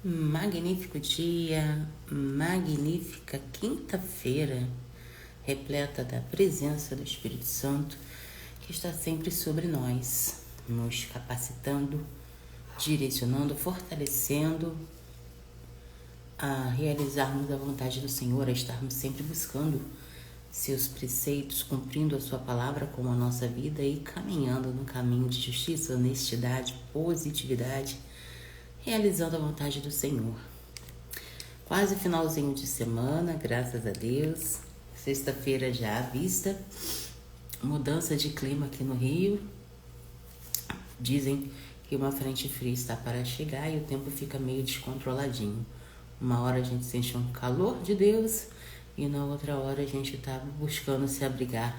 Magnífico dia, magnífica quinta-feira, repleta da presença do Espírito Santo, que está sempre sobre nós, nos capacitando, direcionando, fortalecendo a realizarmos a vontade do Senhor, a estarmos sempre buscando seus preceitos, cumprindo a sua palavra com a nossa vida e caminhando no caminho de justiça, honestidade, positividade, realizando a vontade do Senhor. Quase finalzinho de semana, graças a Deus. Sexta-feira já à vista. Mudança de clima aqui no Rio. Dizem que uma frente fria está para chegar e o tempo fica meio descontroladinho. Uma hora a gente sente um calor de Deus e na outra hora a gente está buscando se abrigar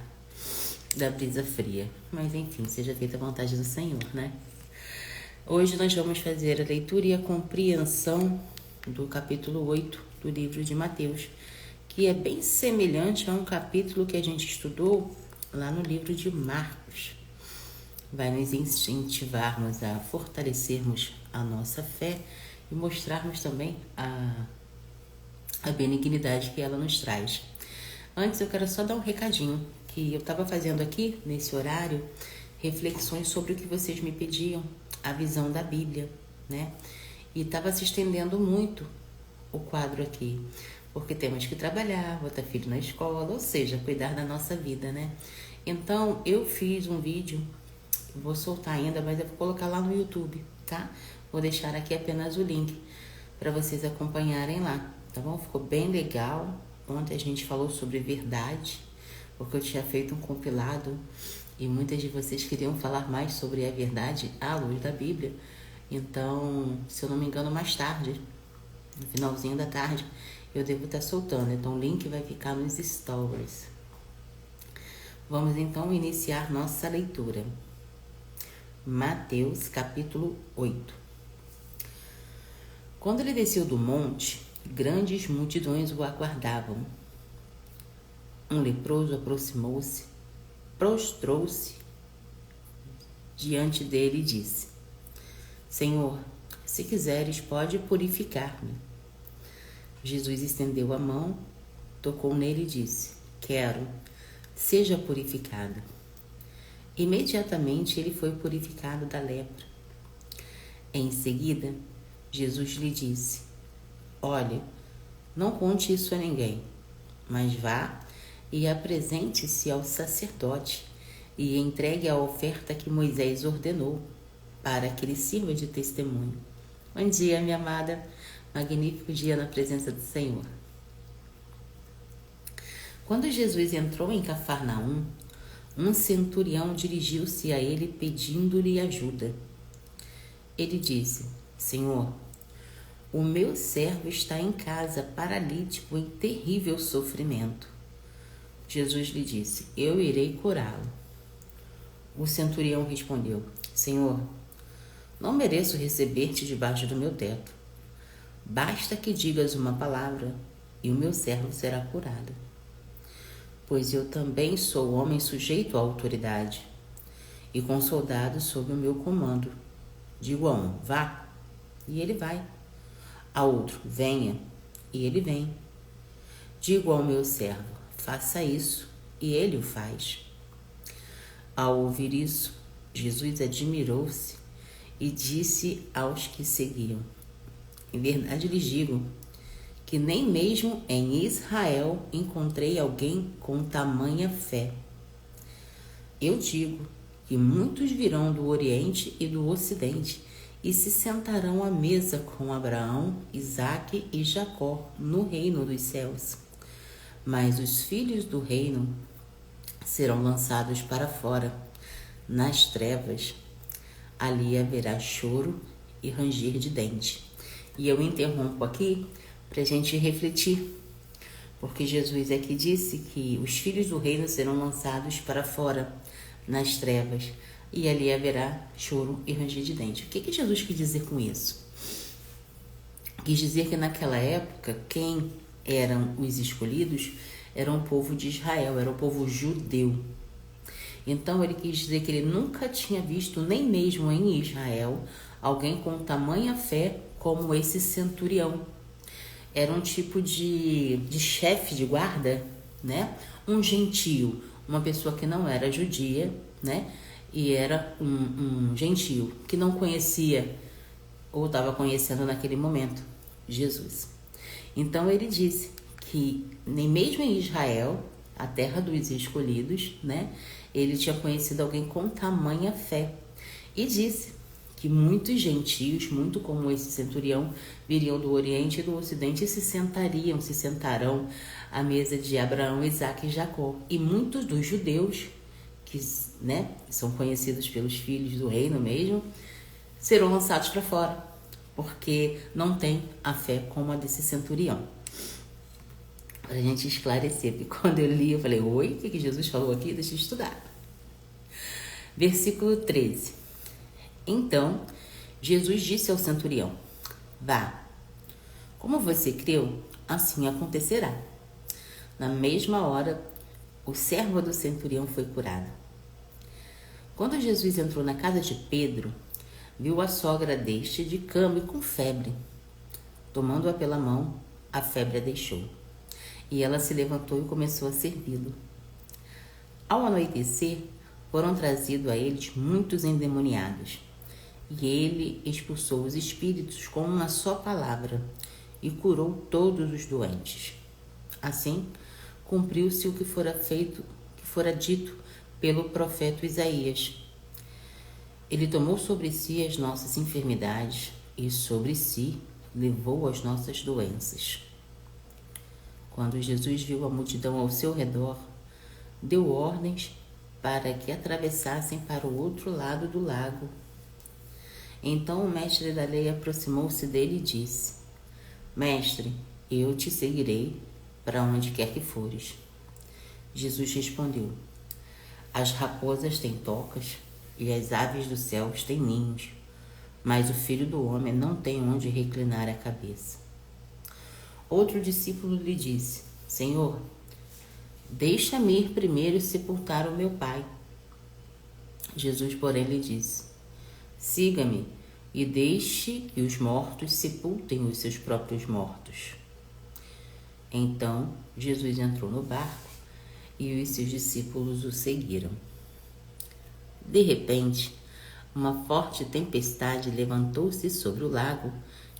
da brisa fria. Mas enfim, seja feita a vontade do Senhor, né? Hoje nós vamos fazer a leitura e a compreensão do capítulo 8 do livro de Mateus, que é bem semelhante a um capítulo que a gente estudou lá no livro de Marcos. Vai nos incentivarmos a fortalecermos a nossa fé e mostrarmos também a benignidade que ela nos traz. Antes eu quero só dar um recadinho, que eu estava fazendo aqui, nesse horário, reflexões sobre o que vocês me pediam, a visão da Bíblia, né? E estava se estendendo muito o quadro aqui, porque temos que trabalhar, botar filho na escola, ou seja, cuidar da nossa vida, né? Então, eu fiz um vídeo, vou soltar ainda, mas eu vou colocar lá no YouTube, tá? Vou deixar aqui apenas o link para vocês acompanharem lá, tá bom? Ficou bem legal. Ontem a gente falou sobre verdade, porque eu tinha feito um compilado e muitas de vocês queriam falar mais sobre a verdade à luz da Bíblia. Então, se eu não me engano, mais tarde, no finalzinho da tarde, eu devo estar soltando. Então, o link vai ficar nos stories. Vamos então iniciar nossa leitura. Mateus, capítulo 8. Quando ele desceu do monte, grandes multidões o aguardavam. Um leproso aproximou-se, prostrou-se diante dele e disse: Senhor, se quiseres, pode purificar-me. Jesus estendeu a mão, tocou nele e disse: Quero, seja purificado. Imediatamente ele foi purificado da lepra. Em seguida, Jesus lhe disse: Olhe, não conte isso a ninguém, mas vá e apresente-se ao sacerdote e entregue a oferta que Moisés ordenou, para que lhe sirva de testemunho. Bom dia, minha amada. Magnífico dia na presença do Senhor. Quando Jesus entrou em Cafarnaum, um centurião dirigiu-se a ele pedindo-lhe ajuda. Ele disse: Senhor, o meu servo está em casa, paralítico, em terrível sofrimento. Jesus lhe disse: Eu irei curá-lo. O centurião respondeu: Senhor, não mereço receber-te debaixo do meu teto. Basta que digas uma palavra e o meu servo será curado. Pois eu também sou homem sujeito à autoridade e com soldados sob o meu comando. Digo a um: vá, e ele vai. A outro: venha, e ele vem. Digo ao meu servo: faça isso, e ele o faz. Ao ouvir isso, Jesus admirou-se e disse aos que seguiam: Em verdade lhes digo que nem mesmo em Israel encontrei alguém com tamanha fé. Eu digo que muitos virão do Oriente e do Ocidente e se sentarão à mesa com Abraão, Isaque e Jacó no reino dos céus. Mas os filhos do reino serão lançados para fora, nas trevas. Ali haverá choro e ranger de dente. E eu interrompo aqui para a gente refletir, porque Jesus aqui disse que os filhos do reino serão lançados para fora, nas trevas, e ali haverá choro e ranger de dente. O que Jesus quis dizer com isso? Quis dizer que naquela época, quem eram os escolhidos era o povo de Israel, era o povo judeu. Então ele quis dizer que ele nunca tinha visto, nem mesmo em Israel, alguém com tamanha fé como esse centurião. Era um tipo de chefe de guarda, né? Um gentio, uma pessoa que não era judia, né? E era um gentio que não conhecia ou estava conhecendo naquele momento Jesus. Então ele disse que nem mesmo em Israel, a terra dos escolhidos, né? Ele tinha conhecido alguém com tamanha fé. E disse que muitos gentios, muito como esse centurião, viriam do Oriente e do Ocidente e se sentarão à mesa de Abraão, Isaque e Jacó. E muitos dos judeus, que, né, são conhecidos pelos filhos do reino mesmo, serão lançados para fora, porque não tem a fé como a desse centurião. Para a gente esclarecer, porque quando eu li, eu falei, oi, o que Jesus falou aqui? Deixa eu estudar. Versículo 13. Então, Jesus disse ao centurião, vá, como você creu, assim acontecerá. Na mesma hora, o servo do centurião foi curado. Quando Jesus entrou na casa de Pedro, viu a sogra deste de cama e com febre. Tomando-a pela mão, a febre a deixou. E ela se levantou e começou a servi-lo. Ao anoitecer, foram trazidos a eles muitos endemoniados. E ele expulsou os espíritos com uma só palavra e curou todos os doentes. Assim, cumpriu-se o que fora dito pelo profeta Isaías. Ele tomou sobre si as nossas enfermidades e sobre si levou as nossas doenças. Quando Jesus viu a multidão ao seu redor, deu ordens para que atravessassem para o outro lado do lago. Então o mestre da lei aproximou-se dele e disse, Mestre, eu te seguirei para onde quer que fores. Jesus respondeu, as raposas têm tocas e as aves do céu têm ninhos, mas o Filho do Homem não tem onde reclinar a cabeça. Outro discípulo lhe disse, Senhor, deixa-me ir primeiro sepultar o meu pai. Jesus, porém, lhe disse, siga-me e deixe que os mortos sepultem os seus próprios mortos. Então, Jesus entrou no barco e os seus discípulos o seguiram. De repente, uma forte tempestade levantou-se sobre o lago,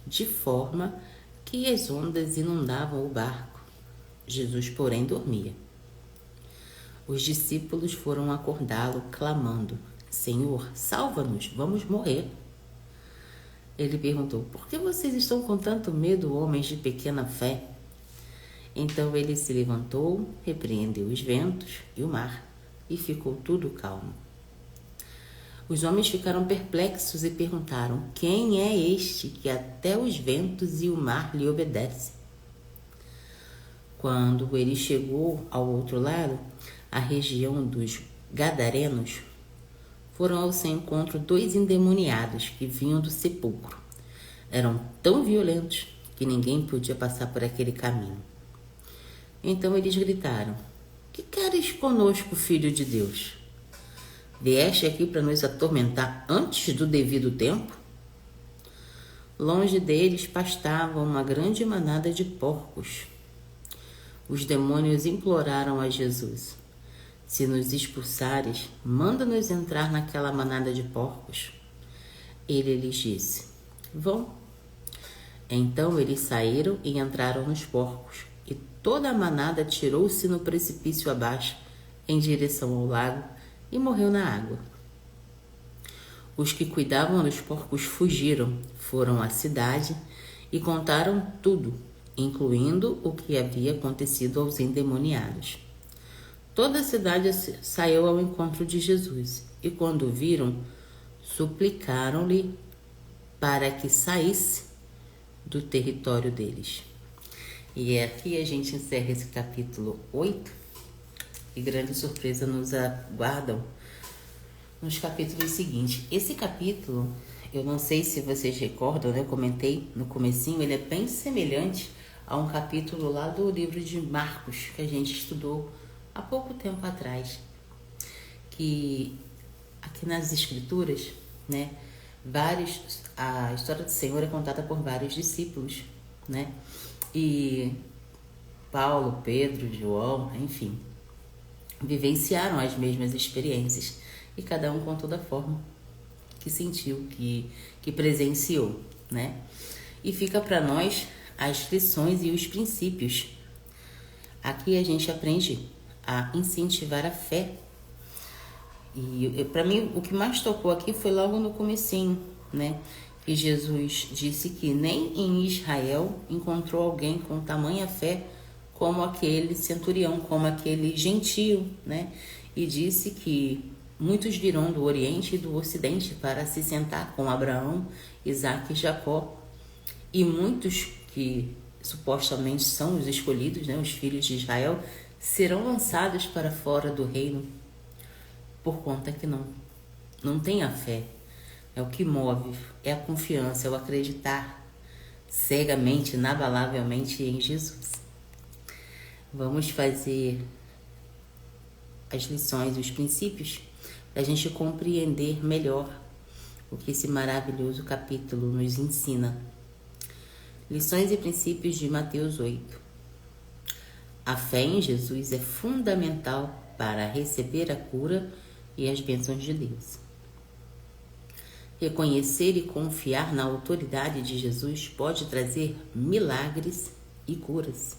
de forma que as ondas inundavam o barco. Jesus, porém, dormia. Os discípulos foram acordá-lo, clamando, Senhor, salva-nos, vamos morrer. Ele perguntou, por que vocês estão com tanto medo, homens de pequena fé? Então ele se levantou, repreendeu os ventos e o mar, e ficou tudo calmo. Os homens ficaram perplexos e perguntaram, quem é este que até os ventos e o mar lhe obedecem? Quando ele chegou ao outro lado, a região dos Gadarenos, foram ao seu encontro 2 endemoniados que vinham do sepulcro. Eram tão violentos que ninguém podia passar por aquele caminho. Então eles gritaram, que queres conosco, Filho de Deus? Vieste aqui para nos atormentar antes do devido tempo? Longe deles pastava uma grande manada de porcos. Os demônios imploraram a Jesus, se nos expulsares, manda-nos entrar naquela manada de porcos. Ele lhes disse, vão. Então eles saíram e entraram nos porcos, e toda a manada tirou-se no precipício abaixo, em direção ao lago, e morreu na água. Os que cuidavam dos porcos fugiram, foram à cidade e contaram tudo, incluindo o que havia acontecido aos endemoniados. Toda a cidade saiu ao encontro de Jesus, e quando o viram, suplicaram-lhe para que saísse do território deles. E aqui a gente encerra esse capítulo 8, e grande surpresa nos aguardam nos capítulos seguintes. Esse capítulo, eu não sei se vocês recordam, né? Eu comentei no comecinho, ele é bem semelhante a um capítulo lá do livro de Marcos, que a gente estudou há pouco tempo atrás, que aqui nas escrituras, né, A história do Senhor é contada por vários discípulos, né? E Paulo, Pedro, João, enfim, vivenciaram as mesmas experiências e cada um contou da forma que sentiu, que presenciou, né? E fica para nós as lições e os princípios. Aqui a gente aprende a incentivar a fé. E para mim o que mais tocou aqui foi logo no comecinho, né? Que Jesus disse que nem em Israel encontrou alguém com tamanha fé como aquele centurião, como aquele gentio, né? E disse que muitos virão do Oriente e do Ocidente para se sentar com Abraão, Isaque e Jacó. E muitos que supostamente são os escolhidos, né, os filhos de Israel, serão lançados para fora do reino por conta que não tem a fé. É o que move, é a confiança, é o acreditar cegamente, inabalavelmente em Jesus. Vamos fazer as lições, os princípios, para a gente compreender melhor o que esse maravilhoso capítulo nos ensina. Lições e princípios de Mateus 8. A fé em Jesus é fundamental para receber a cura e as bênçãos de Deus. Reconhecer e confiar na autoridade de Jesus pode trazer milagres e curas.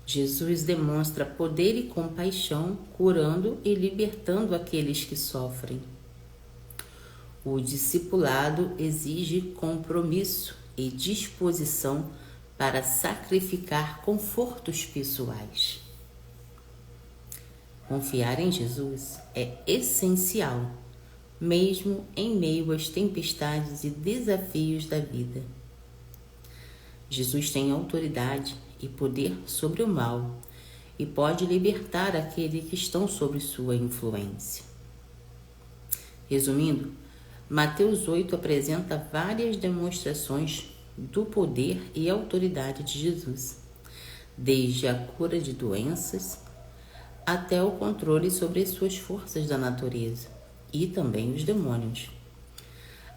Jesus demonstra poder e compaixão, curando e libertando aqueles que sofrem. O discipulado exige compromisso e disposição para sacrificar confortos pessoais. Confiar em Jesus é essencial, mesmo em meio às tempestades e desafios da vida. Jesus tem autoridade e poder sobre o mal e pode libertar aqueles que estão sob sua influência. Resumindo, Mateus 8 apresenta várias demonstrações do poder e autoridade de Jesus, desde a cura de doenças até o controle sobre as suas forças da natureza e também os demônios.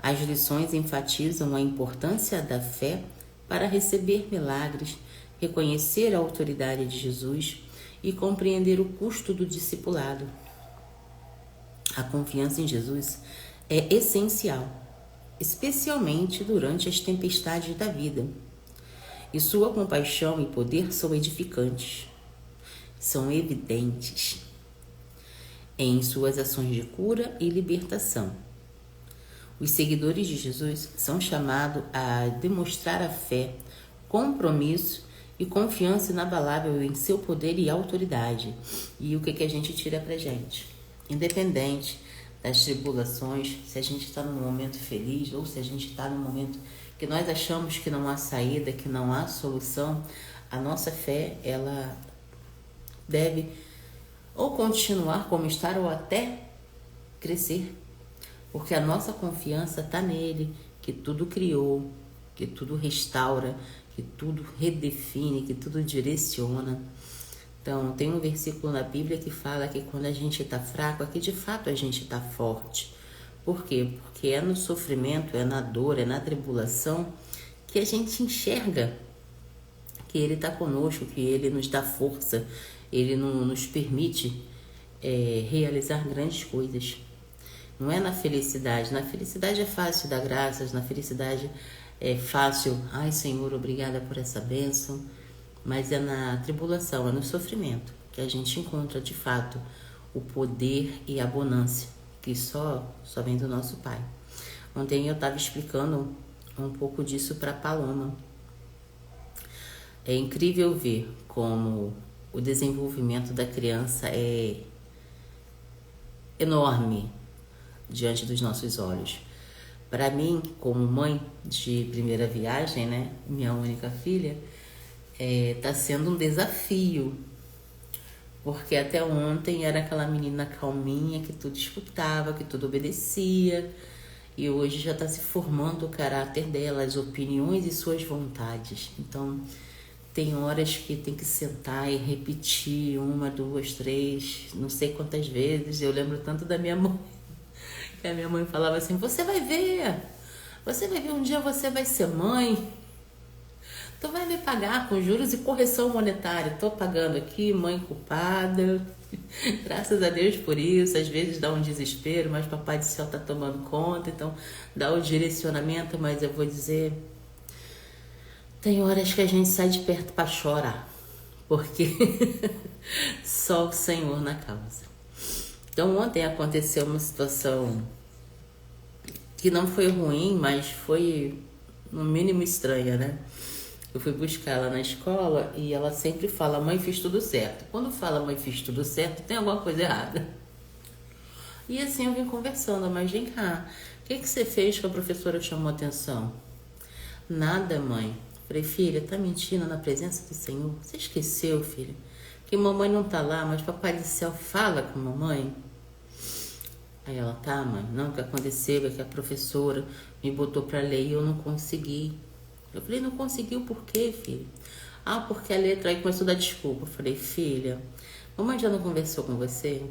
As lições enfatizam a importância da fé para receber milagres, reconhecer a autoridade de Jesus e compreender o custo do discipulado. A confiança em Jesus é essencial, especialmente durante as tempestades da vida. E sua compaixão e poder são edificantes, são evidentes em suas ações de cura e libertação. Os seguidores de Jesus são chamados a demonstrar a fé, compromisso e confiança inabalável em seu poder e autoridade. E o que a gente tira pra gente? Independente das tribulações, se a gente está num momento feliz ou se a gente está num momento que nós achamos que não há saída, que não há solução, a nossa fé, ela deve ou continuar como está ou até crescer, porque a nossa confiança está nele, que tudo criou, que tudo restaura, que tudo redefine, que tudo direciona. Então, tem um versículo na Bíblia que fala que quando a gente está fraco, é que de fato a gente está forte. Por quê? Porque é no sofrimento, é na dor, é na tribulação que a gente enxerga que Ele está conosco, que Ele nos dá força, Ele nos permite realizar grandes coisas. Não é na felicidade. Na felicidade é fácil dar graças, na felicidade é fácil, ai Senhor, obrigada por essa bênção. Mas é na tribulação, é no sofrimento que a gente encontra de fato o poder e a bonância que só vem do nosso Pai. Ontem eu estava explicando um pouco disso para Paloma. É incrível ver como o desenvolvimento da criança é enorme diante dos nossos olhos. Para mim, como mãe de primeira viagem, né, minha única filha, tá sendo um desafio, porque até ontem era aquela menina calminha que tudo escutava, que tudo obedecia, e hoje já está se formando o caráter dela, as opiniões e suas vontades. Então tem horas que tem que sentar e repetir 1, 2, 3, não sei quantas vezes. Eu lembro tanto da minha mãe E a minha mãe falava assim, você vai ver, um dia você vai ser mãe, tu vai me pagar com juros e correção monetária. Tô pagando aqui, mãe culpada. Graças a Deus por isso. Às vezes dá um desespero, mas Papai do Céu tá tomando conta, então dá o direcionamento, mas eu vou dizer, tem horas que a gente sai de perto para chorar, porque só o Senhor na causa. Então ontem aconteceu uma situação que não foi ruim, mas foi no mínimo estranha, né? Eu fui buscar ela na escola e ela sempre fala, mãe, fiz tudo certo. Quando fala, mãe, fiz tudo certo, tem alguma coisa errada. E assim eu vim conversando, mas vem cá, o que você fez que a professora chamou atenção? Nada, mãe. Falei, filha, tá mentindo na presença do Senhor? Você esqueceu, filha? Que mamãe não tá lá, mas Papai do Céu fala com mamãe. Aí ela, tá, mãe, não, o que aconteceu é que a professora me botou pra ler e eu não consegui. Eu falei, não conseguiu por quê, filha? Ah, porque a letra aí começou a dar desculpa. Eu falei, filha, mamãe já não conversou com você?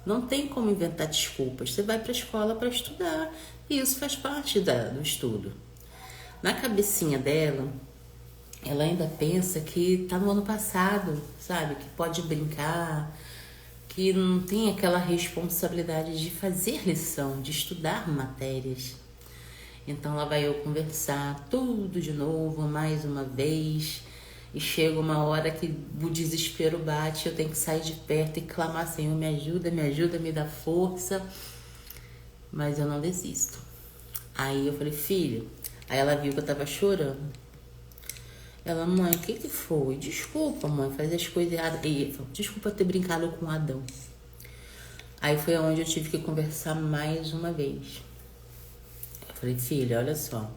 Não tem como inventar desculpas. Você vai pra escola para estudar. E isso faz parte do estudo. Na cabecinha dela, ela ainda pensa que tá no ano passado, sabe? Que pode brincar, que não tem aquela responsabilidade de fazer lição, de estudar matérias. Então lá vai eu conversar tudo de novo, mais uma vez. E chega uma hora que o desespero bate, eu tenho que sair de perto e clamar, Senhor, me ajuda, me dá força. Mas eu não desisto. Aí eu falei, filho, aí ela viu que eu tava chorando. Ela, mãe, o que foi? Desculpa, mãe, fazer as coisas erradas. E falou, desculpa ter brincado com Adão. Aí foi onde eu tive que conversar mais uma vez. Eu falei, filha, olha só,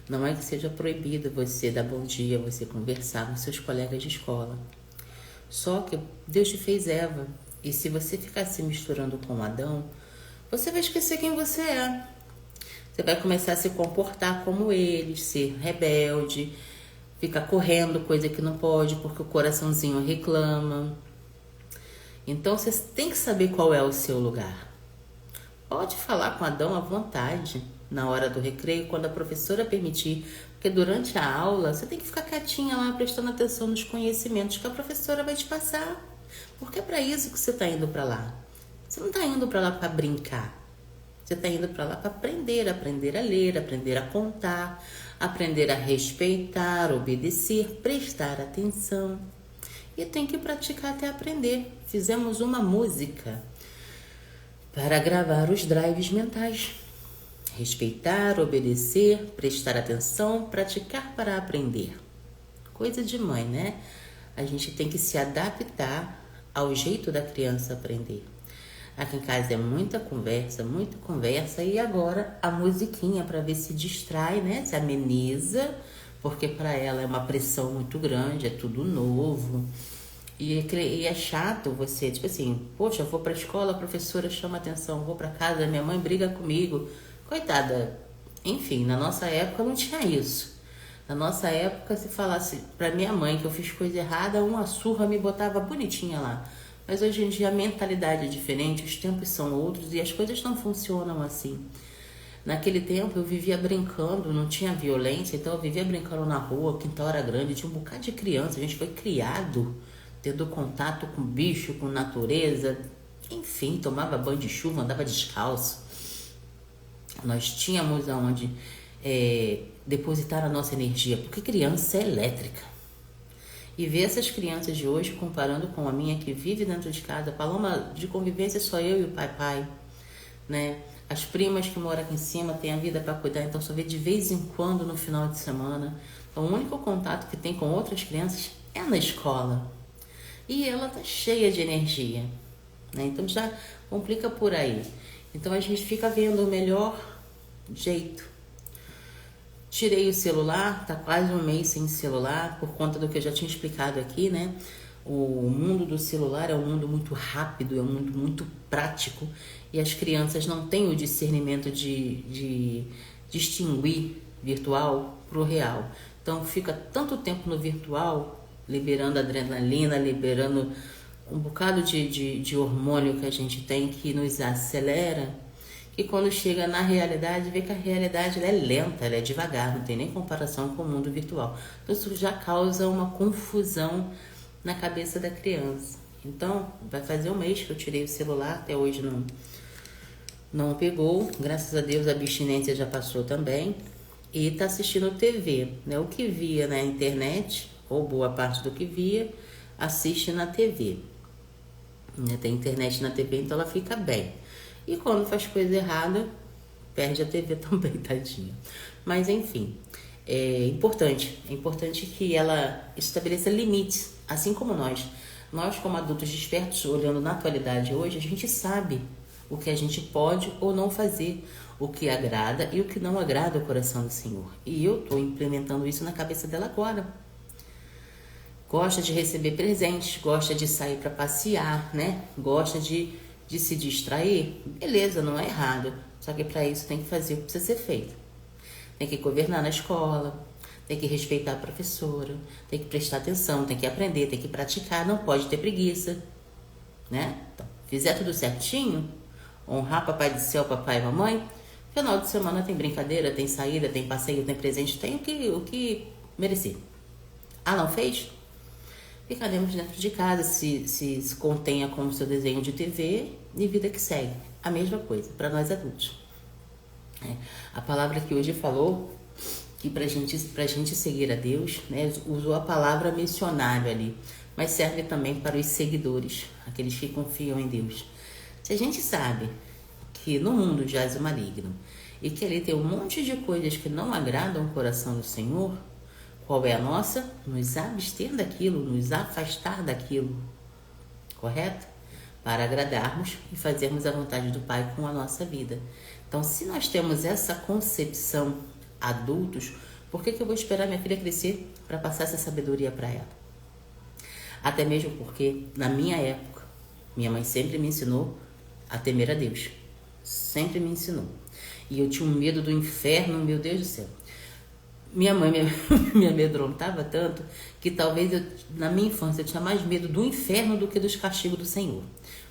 não é que seja proibido você dar bom dia, você conversar com seus colegas de escola. Só que Deus te fez Eva. E se você ficar se misturando com Adão, você vai esquecer quem você é. Você vai começar a se comportar como eles, ser rebelde, ficar correndo, coisa que não pode, porque o coraçãozinho reclama. Então você tem que saber qual é o seu lugar. Pode falar com Adão à vontade, na hora do recreio, quando a professora permitir, porque durante a aula você tem que ficar quietinha lá, prestando atenção nos conhecimentos que a professora vai te passar. Porque é para isso que você está indo para lá. Você não está indo para lá para brincar. Você está indo para lá para aprender a ler, aprender a contar, aprender a respeitar, obedecer, prestar atenção. E tem que praticar até aprender. Fizemos uma música para gravar os drives mentais. Respeitar, obedecer, prestar atenção, praticar para aprender. Coisa de mãe, né? A gente tem que se adaptar ao jeito da criança aprender. Aqui em casa é muita conversa e agora a musiquinha para ver se distrai, né? Se ameniza, porque para ela é uma pressão muito grande, é tudo novo. E é chato você, tipo assim, poxa, eu vou pra escola, a professora chama atenção, vou pra casa, minha mãe briga comigo. Coitada, enfim, na nossa época não tinha isso. Na nossa época, se falasse pra minha mãe que eu fiz coisa errada, uma surra me botava bonitinha lá. Mas hoje em dia a mentalidade é diferente, os tempos são outros e as coisas não funcionam assim. Naquele tempo eu vivia brincando, não tinha violência, então eu vivia brincando na rua, o quintal era grande, tinha um bocado de criança, a gente foi criado tendo contato com bicho, com natureza, enfim, tomava banho de chuva, andava descalço. Nós tínhamos aonde depositar a nossa energia, porque criança é elétrica. E ver essas crianças de hoje comparando com a minha que vive dentro de casa, Paloma, de convivência só eu e o pai, né? As primas que moram aqui em cima têm a vida para cuidar, então só vê de vez em quando no final de semana. Então o único contato que tem com outras crianças é na escola. E ela tá cheia de energia, né? Então já complica por aí. Então a gente fica vendo o melhor jeito. Tirei o celular, tá quase um mês sem celular, por conta do que eu já tinha explicado aqui, né? O mundo do celular é um mundo muito rápido, é um mundo muito prático, e as crianças não têm o discernimento de distinguir virtual pro real. Então fica tanto tempo no virtual, liberando adrenalina, liberando um bocado de hormônio que a gente tem que nos acelera, que quando chega na realidade, vê que a realidade ela é lenta, ela é devagar, não tem nem comparação com o mundo virtual. Então isso já causa uma confusão na cabeça da criança. Então, vai fazer um mês que eu tirei o celular, até hoje não pegou. Graças a Deus a abstinência já passou também. E está assistindo TV, né? O que via na internet, ou boa parte do que via, assiste na TV. Né? Tem internet na TV, então ela fica bem. E quando faz coisa errada, perde a TV também, tadinha. Mas enfim, é importante que ela estabeleça limites, assim como nós. Nós, como adultos despertos, olhando na atualidade hoje, a gente sabe o que a gente pode ou não fazer, o que agrada e o que não agrada o coração do Senhor. E eu estou implementando isso na cabeça dela agora. Gosta de receber presentes, gosta de sair para passear, né? Gosta de se distrair. Beleza, não é errado. Só que para isso tem que fazer o que precisa ser feito. Tem que governar na escola, tem que respeitar a professora, tem que prestar atenção, tem que aprender, tem que praticar, não pode ter preguiça, né? Então, fizer tudo certinho, honrar papai do céu, papai e mamãe, final de semana tem brincadeira, tem saída, tem passeio, tem presente, tem o que merecer. Ah, não fez? Ficaremos dentro de casa, se contenha com o seu desenho de TV e vida que segue. A mesma coisa para nós adultos. A palavra que hoje falou que pra gente seguir a Deus, né, usou a palavra missionário ali, mas serve também para os seguidores, aqueles que confiam em Deus. Se a gente sabe que no mundo jaz o maligno e que ali tem um monte de coisas que não agradam o coração do Senhor, qual é a nossa? Nos abster daquilo, nos afastar daquilo, correto? Para agradarmos e fazermos a vontade do Pai com a nossa vida. Então, se nós temos essa concepção adultos, por que eu vou esperar minha filha crescer para passar essa sabedoria para ela? Até mesmo porque, na minha época, minha mãe sempre me ensinou a temer a Deus. Sempre me ensinou. E eu tinha um medo do inferno, meu Deus do céu. Minha mãe me amedrontava tanto que talvez na minha infância eu tinha mais medo do inferno do que dos castigos do Senhor.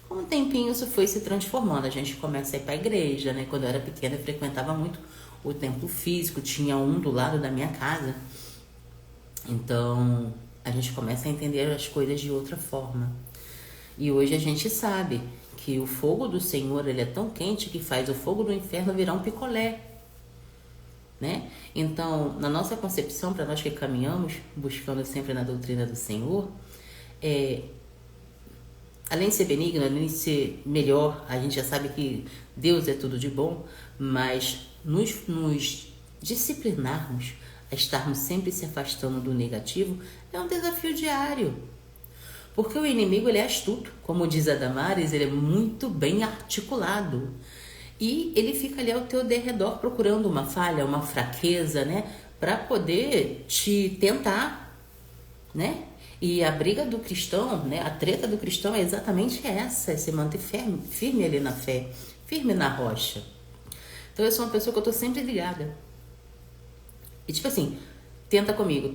Com o tempinho isso foi se transformando. A gente começa a ir para a igreja, né? Quando eu era pequena eu frequentava muito o templo físico, tinha um do lado da minha casa. Então a gente começa a entender as coisas de outra forma. E hoje a gente sabe que o fogo do Senhor ele é tão quente que faz o fogo do inferno virar um picolé. Né? Então, na nossa concepção, para nós que caminhamos, buscando sempre na doutrina do Senhor, além de ser benigno, além de ser melhor, a gente já sabe que Deus é tudo de bom, mas nos disciplinarmos a estarmos sempre se afastando do negativo é um desafio diário. Porque o inimigo ele é astuto, como diz a Damares, ele é muito bem articulado. E ele fica ali ao teu derredor procurando uma falha, uma fraqueza, né? Para poder te tentar, né? E a briga do cristão, né? A treta do cristão é exatamente essa, é se manter firme ali na fé, firme na rocha. Então eu sou uma pessoa que eu tô sempre ligada. E tipo assim, tenta comigo.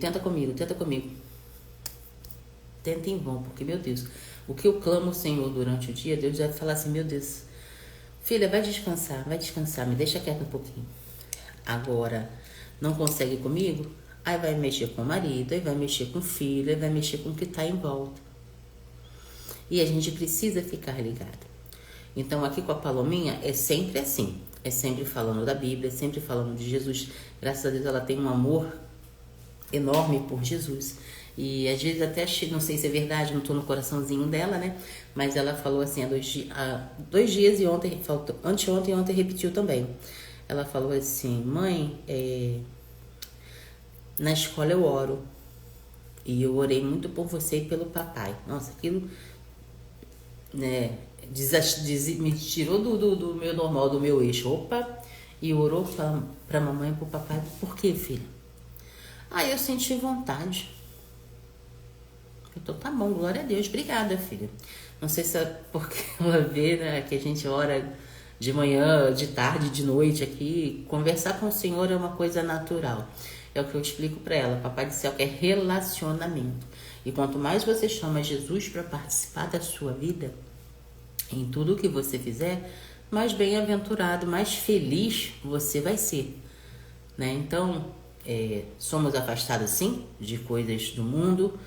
Tenta em vão, porque meu Deus, o que eu clamo ao Senhor durante o dia, Deus vai falar assim, meu Deus, filha, vai descansar, me deixa quieta um pouquinho. Agora, não consegue comigo? Aí vai mexer com o marido, aí vai mexer com o filho, aí vai mexer com o que está em volta. E a gente precisa ficar ligado. Então, aqui com a Palominha, é sempre assim. É sempre falando da Bíblia, é sempre falando de Jesus. Graças a Deus, ela tem um amor enorme por Jesus. E às vezes até, não sei se é verdade, não estou no coraçãozinho dela, né? Mas ela falou assim há 2 dias e ontem, anteontem e ontem repetiu também. Ela falou assim, mãe, na escola eu oro. E eu orei muito por você e pelo papai. Nossa, aquilo, né, me tirou do meu normal, do meu eixo. Opa! E orou pra mamãe e pro papai. Por quê, filha? Aí eu senti vontade. Então tá bom, glória a Deus, obrigada, filha. Não sei se é porque ela vê, né, que a gente ora de manhã, de tarde, de noite aqui. Conversar com o Senhor é uma coisa natural. É o que eu explico para ela. Papai do céu quer relacionamento. E quanto mais você chama Jesus para participar da sua vida, em tudo que você fizer, mais bem-aventurado, mais feliz você vai ser, né? Então, somos afastados sim de coisas do mundo,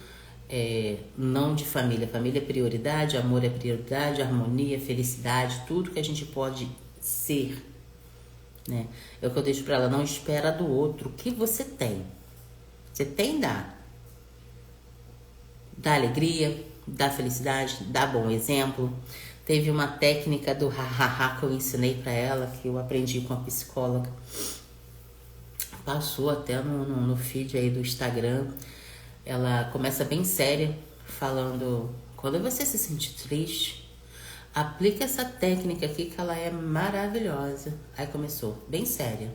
não de família. Família é prioridade, amor é prioridade, harmonia, felicidade, tudo que a gente pode ser, né? É o que eu deixo para ela, não espera do outro o que você tem. Você tem, dá alegria, dá felicidade, dá bom exemplo. Teve uma técnica do ha-ha-ha que eu ensinei para ela, que eu aprendi com a psicóloga. Passou até no feed aí do Instagram. Ela começa bem séria, falando: quando você se sentir triste, aplica essa técnica aqui que ela é maravilhosa. Aí começou, bem séria.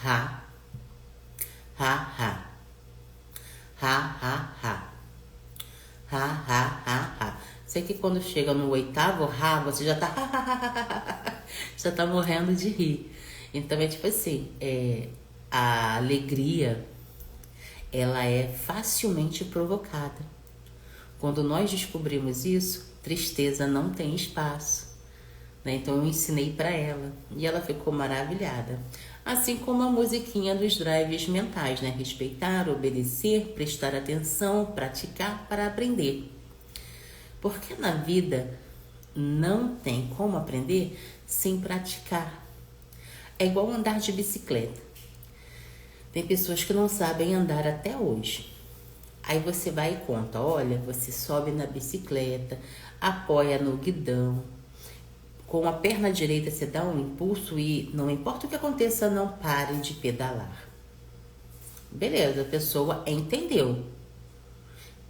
Ha, ha, ha. Ha, ha, ha. Ha, ha, ha, ha. Sei que quando chega no 8º ha, você já tá já tá morrendo de rir. Então é tipo assim, a alegria, ela é facilmente provocada. Quando nós descobrimos isso, tristeza não tem espaço, né? Então eu ensinei para ela e ela ficou maravilhada. Assim como a musiquinha dos drives mentais, né? Respeitar, obedecer, prestar atenção, praticar para aprender. Porque na vida não tem como aprender sem praticar. É igual andar de bicicleta. Tem pessoas que não sabem andar até hoje. Aí você vai e conta, olha, você sobe na bicicleta, apoia no guidão, com a perna direita você dá um impulso e não importa o que aconteça, não pare de pedalar. Beleza, a pessoa entendeu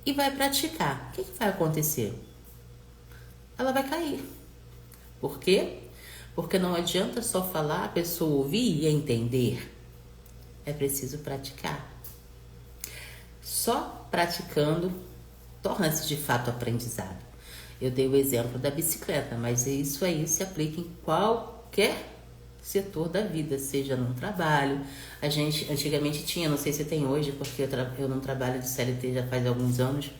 e vai praticar. O que vai acontecer? Ela vai cair. Por quê? Porque não adianta só falar, a pessoa ouvir e entender. É preciso praticar. Só praticando torna-se de fato aprendizado. Eu dei o exemplo da bicicleta, mas isso aí se aplica em qualquer setor da vida, seja num trabalho. A gente antigamente tinha, não sei se tem hoje, porque eu não trabalho de CLT já faz alguns anos,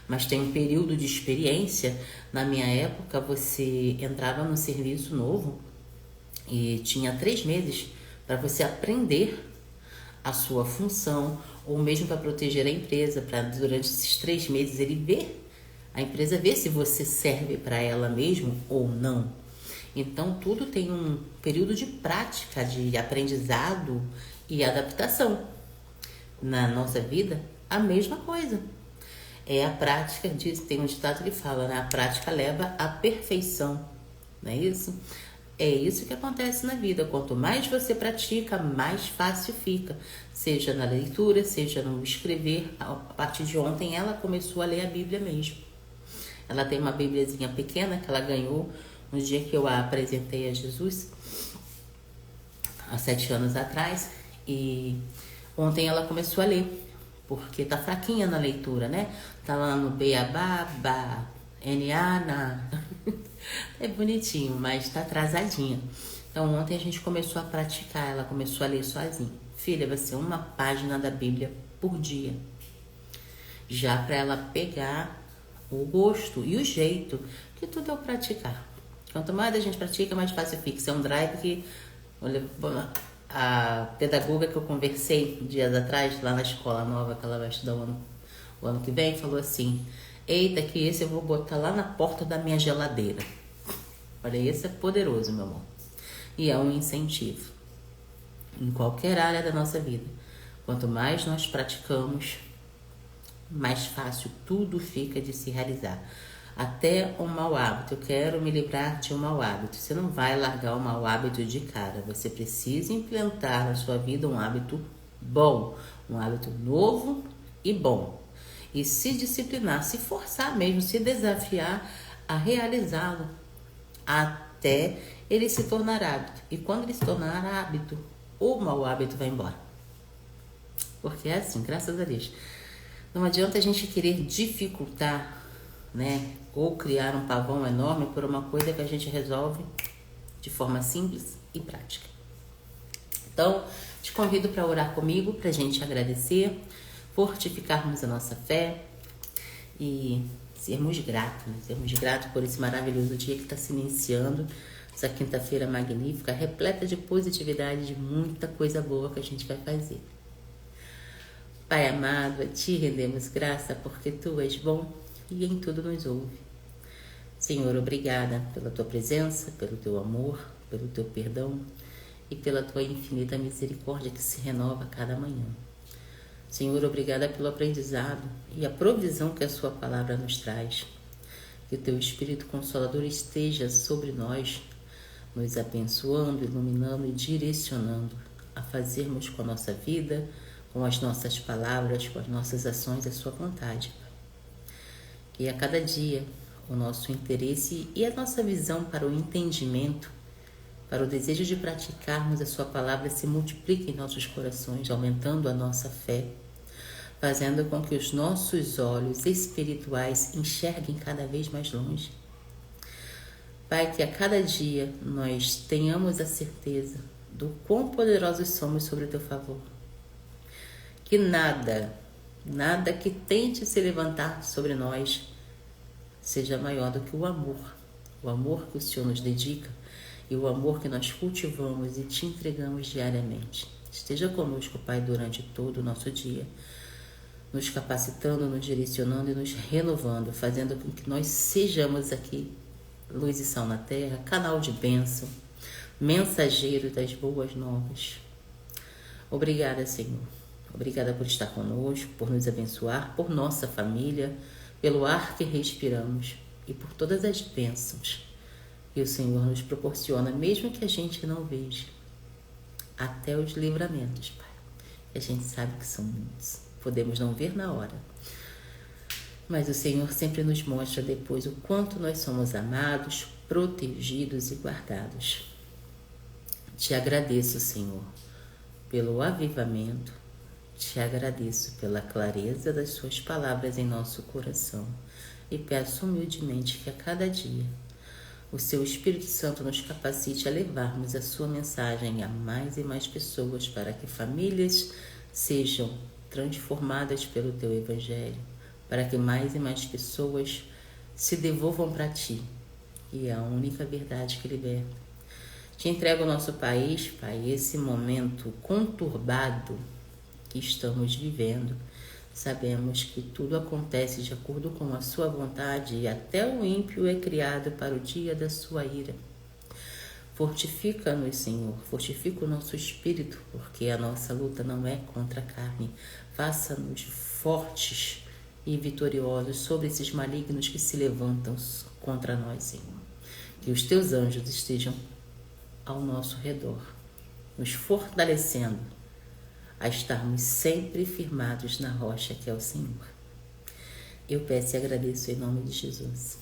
mas tem um período de experiência. Na minha época, você entrava num serviço novo e tinha 3 meses para você aprender a sua função, ou mesmo para proteger a empresa, para durante esses 3 meses a empresa ver se você serve para ela mesmo ou não. Então tudo tem um período de prática, de aprendizado e adaptação. Na nossa vida, a mesma coisa. É a prática, tem um ditado que fala, né? A prática leva à perfeição, não é isso? É isso que acontece na vida. Quanto mais você pratica, mais fácil fica. Seja na leitura, seja no escrever. A partir de ontem ela começou a ler a Bíblia mesmo. Ela tem uma Bíbliazinha pequena que ela ganhou no dia que eu a apresentei a Jesus, há 7 anos atrás. E ontem ela começou a ler, porque tá fraquinha na leitura, né? Tá lá no Beabá, Bá, N-A, na... É bonitinho, mas tá atrasadinha. Então ontem a gente começou a praticar, ela começou a ler sozinha. Filha, vai ser uma página da Bíblia por dia. Já para ela pegar o gosto e o jeito, que tudo é o praticar. Quanto mais a gente pratica, mais fácil fica. Isso é um drive que a pedagoga que eu conversei dias atrás, lá na escola nova que ela vai estudar o ano que vem, falou assim: eita, que esse eu vou botar lá na porta da minha geladeira. Olha, esse é poderoso, meu amor. E é um incentivo em qualquer área da nossa vida. Quanto mais nós praticamos, mais fácil tudo fica de se realizar. Até um mau hábito. Eu quero me livrar de um mau hábito. Você não vai largar o mau hábito de cara. Você precisa implantar na sua vida um hábito bom, um hábito novo e bom. E se disciplinar, se forçar mesmo, se desafiar a realizá-lo até ele se tornar hábito. E quando ele se tornar hábito, o mau hábito vai embora. Porque é assim, graças a Deus. Não adianta a gente querer dificultar, né? Ou criar um pavão enorme por uma coisa que a gente resolve de forma simples e prática. Então, te convido para orar comigo, para a gente agradecer, fortificarmos a nossa fé e sermos gratos, né? Sermos gratos por esse maravilhoso dia que está se iniciando. essa quinta-feira magnífica, repleta de positividade, de muita coisa boa que a gente vai fazer. Pai amado, a Ti rendemos graça porque Tu és bom e em tudo nos ouve. Senhor, obrigada pela Tua presença, pelo Teu amor, pelo Teu perdão e pela Tua infinita misericórdia que se renova a cada manhã. Senhor, obrigada pelo aprendizado e a provisão que a Sua palavra nos traz. Que o Teu Espírito Consolador esteja sobre nós, nos abençoando, iluminando e direcionando a fazermos com a nossa vida, com as nossas palavras, com as nossas ações, a Sua vontade. Que a cada dia o nosso interesse e a nossa visão para o entendimento, para o desejo de praticarmos a Sua palavra se multipliquem em nossos corações, aumentando a nossa fé, fazendo com que os nossos olhos espirituais enxerguem cada vez mais longe. Pai, que a cada dia nós tenhamos a certeza do quão poderosos somos sobre o Teu favor. Que nada que tente se levantar sobre nós seja maior do que o amor que o Senhor nos dedica e o amor que nós cultivamos e Te entregamos diariamente. Esteja conosco, Pai, durante todo o nosso dia, nos capacitando, nos direcionando e nos renovando, fazendo com que nós sejamos aqui luz e sal na terra, canal de bênção, mensageiro das boas novas. Obrigada, Senhor. Obrigada por estar conosco, por nos abençoar, por nossa família, pelo ar que respiramos e por todas as bênçãos que o Senhor nos proporciona, mesmo que a gente não veja. Até os livramentos, Pai. A gente sabe que são muitos. Podemos não ver na hora, mas o Senhor sempre nos mostra depois o quanto nós somos amados, protegidos e guardados. Te agradeço, Senhor, pelo avivamento, te agradeço pela clareza das Suas palavras em nosso coração e peço humildemente que a cada dia o Seu Espírito Santo nos capacite a levarmos a Sua mensagem a mais e mais pessoas para que famílias sejam transformadas pelo Teu Evangelho, para que mais e mais pessoas se devolvam para Ti, que é a única verdade que liberta. Te entrego o nosso país, Pai, esse momento conturbado que estamos vivendo. Sabemos que tudo acontece de acordo com a Sua vontade e até o ímpio é criado para o dia da Sua ira. Fortifica-nos, Senhor, fortifica o nosso espírito, porque a nossa luta não é contra a carne. Faça-nos fortes e vitoriosos sobre esses malignos que se levantam contra nós, Senhor. Que os Teus anjos estejam ao nosso redor, nos fortalecendo a estarmos sempre firmados na rocha que é o Senhor. Eu peço e agradeço em nome de Jesus.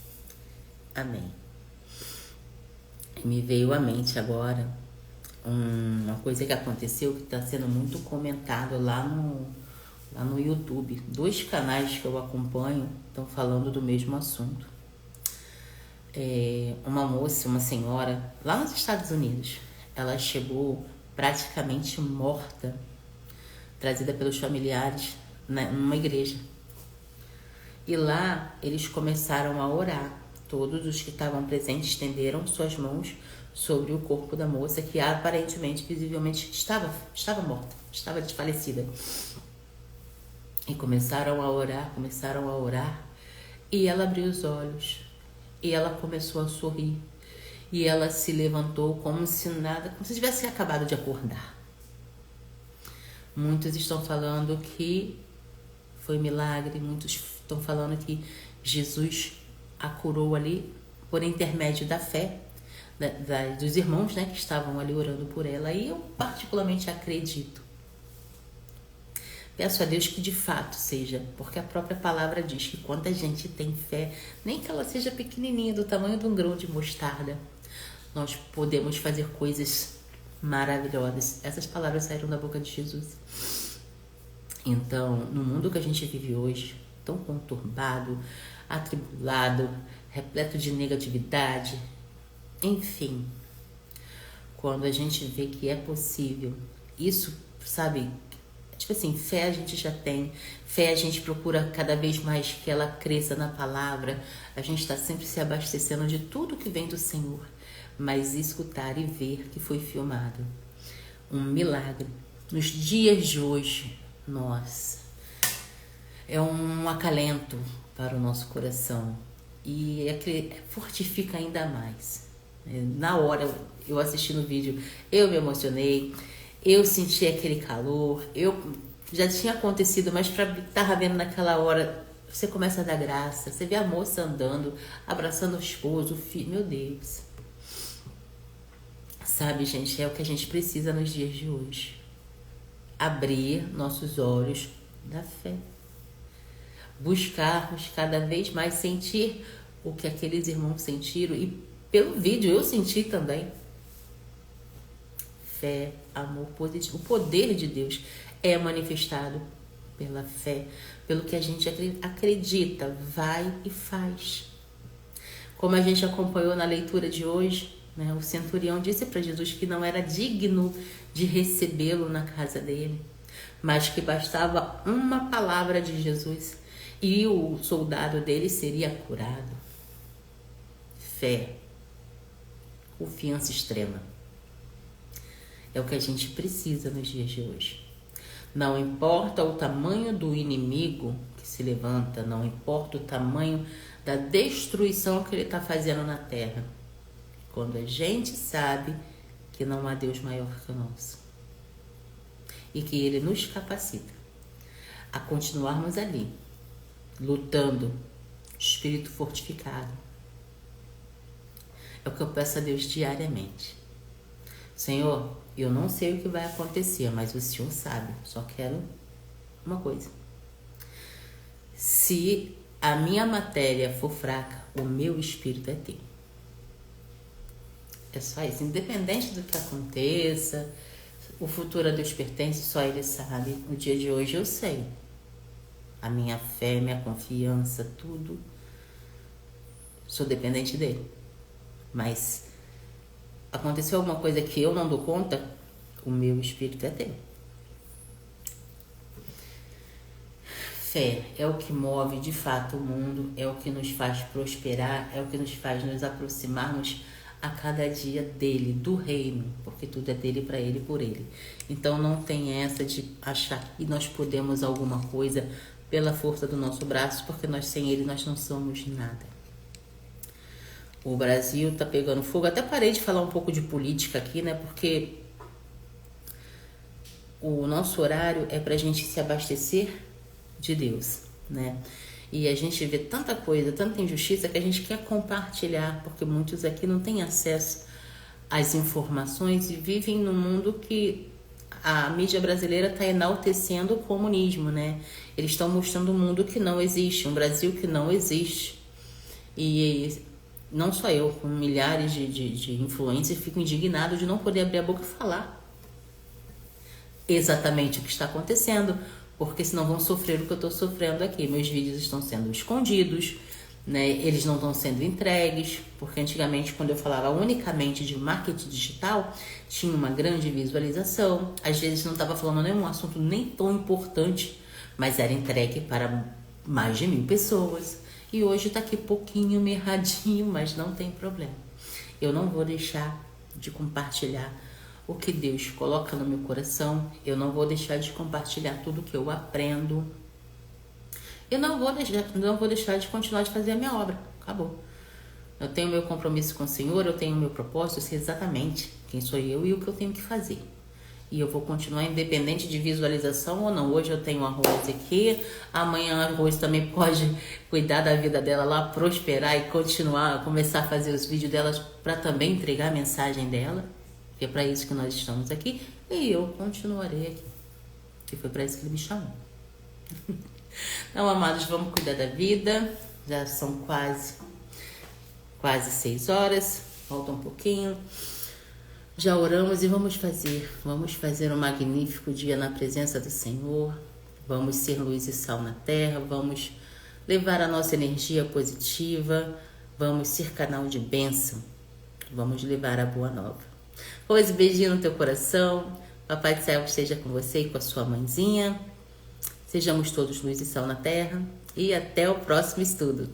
Amém. Me veio à mente agora uma coisa que aconteceu que está sendo muito comentado lá no YouTube. 2 canais que eu acompanho estão falando do mesmo assunto. Uma moça, uma senhora, lá nos Estados Unidos, ela chegou praticamente morta, trazida pelos familiares numa igreja. E lá eles começaram a orar. Todos os que estavam presentes estenderam suas mãos sobre o corpo da moça, que aparentemente, visivelmente, estava morta, estava desfalecida. E começaram a orar, e ela abriu os olhos, e ela começou a sorrir, e ela se levantou como se tivesse acabado de acordar. Muitos estão falando que foi milagre, muitos estão falando que Jesus a curou ali por intermédio da fé dos irmãos, né, que estavam ali orando por ela. E eu particularmente acredito. Peço a Deus que de fato seja, porque a própria palavra diz que quando a gente tem fé, nem que ela seja pequenininha, do tamanho de um grão de mostarda, nós podemos fazer coisas maravilhosas. Essas palavras saíram da boca de Jesus. Então, no mundo que a gente vive hoje, tão conturbado, atribulado, repleto de negatividade, enfim, quando a gente vê que é possível, isso, sabe, tipo assim, fé a gente já tem, fé a gente procura cada vez mais que ela cresça na palavra, a gente está sempre se abastecendo de tudo que vem do Senhor, mas escutar e ver que foi filmado. Um milagre. Nos dias de hoje, nossa, é um acalento para o nosso coração e fortifica ainda mais. Na hora, eu assisti no vídeo, eu me emocionei, eu senti aquele calor, já tinha acontecido, mas estava vendo naquela hora, você começa a dar graça, você vê a moça andando, abraçando o esposo, o filho, meu Deus. Sabe, gente, é o que a gente precisa nos dias de hoje. Abrir nossos olhos da fé. Buscarmos cada vez mais sentir o que aqueles irmãos sentiram e pelo vídeo eu senti também. Fé, amor positivo. O poder de Deus é manifestado pela fé, pelo que a gente acredita, vai e faz. Como a gente acompanhou na leitura de hoje, né, o centurião disse para Jesus que não era digno de recebê-lo na casa dele, mas que bastava uma palavra de Jesus e o soldado dele seria curado. Fé, confiança extrema. É o que a gente precisa nos dias de hoje. Não importa o tamanho do inimigo que se levanta, não importa o tamanho da destruição que ele está fazendo na terra. Quando a gente sabe que não há Deus maior que o nosso e que Ele nos capacita a continuarmos ali, lutando, espírito fortificado. É o que eu peço a Deus diariamente. Senhor, eu não sei o que vai acontecer, mas o Senhor sabe. Só quero uma coisa. Se a minha matéria for fraca, o meu espírito é teu. É só isso. Independente do que aconteça, o futuro a Deus pertence, só Ele sabe. No dia de hoje eu sei. A minha fé, minha confiança, tudo. Sou dependente dele. Mas aconteceu alguma coisa que eu não dou conta, o meu espírito é teu. Fé é o que move de fato o mundo, é o que nos faz prosperar, é o que nos faz nos aproximarmos a cada dia dele, do reino, porque tudo é dele, para ele e por ele. Então não tem essa de achar que nós podemos alguma coisa pela força do nosso braço, porque nós sem ele nós não somos nada. O Brasil tá pegando fogo. Até parei de falar um pouco de política aqui, né? Porque o nosso horário é pra gente se abastecer de Deus, né? E a gente vê tanta coisa, tanta injustiça que a gente quer compartilhar, porque muitos aqui não têm acesso às informações e vivem num mundo que a mídia brasileira está enaltecendo o comunismo, né? Eles estão mostrando um mundo que não existe, um Brasil que não existe. E não só eu, com milhares de influencers, fico indignado de não poder abrir a boca e falar exatamente o que está acontecendo, porque senão vão sofrer o que eu estou sofrendo aqui. Meus vídeos estão sendo escondidos, né? Eles não estão sendo entregues, porque antigamente, quando eu falava unicamente de marketing digital, tinha uma grande visualização. Às vezes não estava falando nenhum assunto nem tão importante, mas era entregue para mais de 1000 pessoas. E hoje está aqui pouquinho, erradinho, mas não tem problema. Eu não vou deixar de compartilhar o que Deus coloca no meu coração. Eu não vou deixar de compartilhar tudo que eu aprendo. Eu não vou deixar de continuar de fazer a minha obra. Acabou. Eu tenho meu compromisso com o Senhor, eu tenho meu propósito, eu sei exatamente quem sou eu e o que eu tenho que fazer. E eu vou continuar independente de visualização ou não. Hoje eu tenho a Rose aqui, amanhã a Rose também pode cuidar da vida dela lá, prosperar e continuar, começar a fazer os vídeos delas para também entregar a mensagem dela. Que é para isso que nós estamos aqui. E eu continuarei aqui. Que foi para isso que ele me chamou. Então, amados, vamos cuidar da vida. Já são quase 6 horas. Falta um pouquinho. Já oramos e vamos fazer um magnífico dia na presença do Senhor. Vamos ser luz e sal na terra. Vamos levar a nossa energia positiva. Vamos ser canal de bênção. Vamos levar a boa nova. Pois beijinho no teu coração. Papai do céu esteja com você e com a sua mãezinha. Sejamos todos luz e sal na terra. E até o próximo estudo.